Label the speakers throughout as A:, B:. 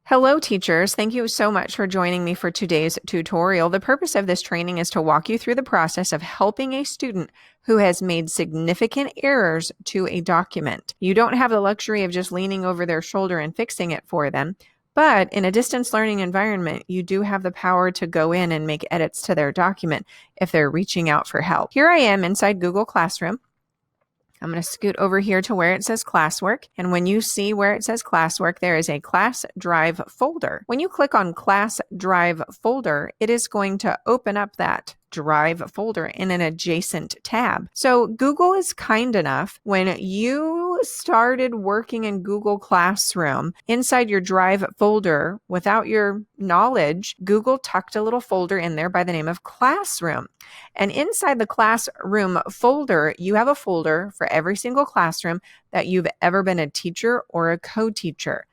A: Hello, teachers. Thank you so much for joining me for today's tutorial. The purpose of this training is to walk you through the process of helping a student who has made significant errors to a document. You don't have the luxury of just leaning over their shoulder and fixing it for them, but in a distance learning environment, you do have the power to go in and make edits to their document if they're reaching out for help. Here I am inside Google Classroom. I'm going to scoot over here to where it says classwork. And when you see where it says classwork, there is a class drive folder. When you click on class drive folder, it is going to open up that drive folder in an adjacent tab. So Google is kind enough, when you started working in Google Classroom, inside your drive folder, without your knowledge, Google tucked a little folder in there by the name of Classroom. And inside the Classroom folder, you have a folder for every single classroom that you've ever been a teacher or a co-teacher.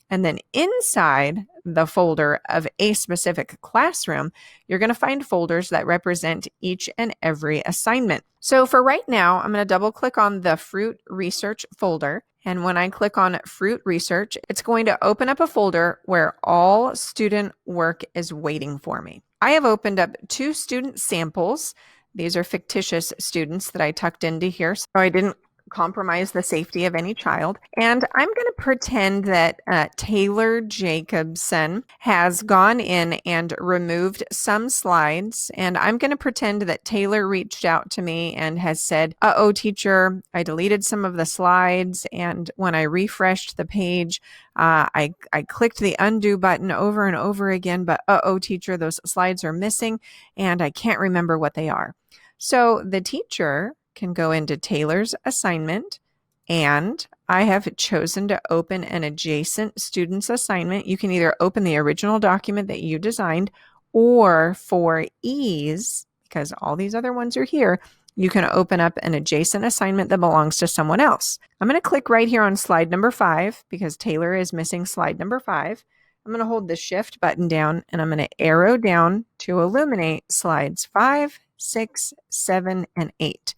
A: And then inside the folder of a specific classroom, you're going to find folders that represent each and every assignment. So for right now, I'm going to double click on the Fruit Research folder. And when I click on Fruit Research, it's going to open up a folder where all student work is waiting for me. I have opened up 2 student samples. These are fictitious students that I tucked into here, so I didn't compromise the safety of any child. And I'm going to pretend that Taylor Jacobson has gone in and removed some slides. And I'm going to pretend that Taylor reached out to me and has said, "Uh-oh, teacher, I deleted some of the slides. And when I refreshed the page, I clicked the undo button over and over again, but uh-oh, teacher, those slides are missing and I can't remember what they are." So the teacher can go into Taylor's assignment, and I have chosen to open an adjacent student's assignment. You can either open the original document that you designed, or for ease, because all these other ones are here, you can open up an adjacent assignment that belongs to someone else. I'm going to click right here on slide number 5 because Taylor is missing slide number 5. I'm going to hold the shift button down and I'm going to arrow down to illuminate slides 5, 6, 7, and 8.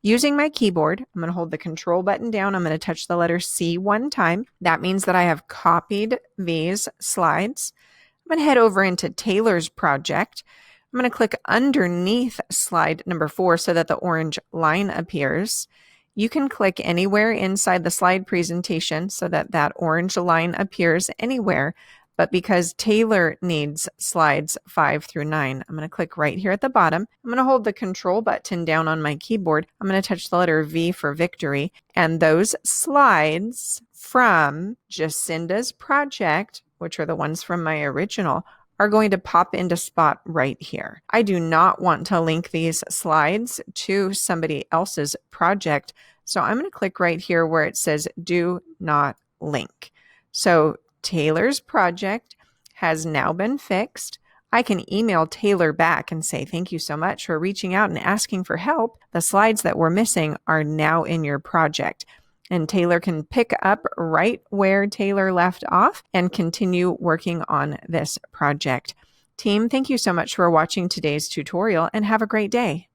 A: Using my keyboard, I'm going to hold the control button down. I'm going to touch the letter C 1 time. That means that I have copied these slides. I'm going to head over into Taylor's project. I'm going to click underneath slide number 4 so that the orange line appears. You can click anywhere inside the slide presentation so that that orange line appears anywhere. But because Taylor needs slides 5 through 9, I'm going to click right here at the bottom. I'm going to hold the control button down on my keyboard. I'm going to touch the letter V for victory. And those slides from Jacinda's project, which are the ones from my original, are going to pop into spot right here. I do not want to link these slides to somebody else's project. So I'm going to click right here where it says do not link. So Taylor's project has now been fixed. I can email Taylor back and say, "Thank you so much for reaching out and asking for help. The slides that were missing are now in your project." And Taylor can pick up right where Taylor left off and continue working on this project. Team, thank you so much for watching today's tutorial and have a great day.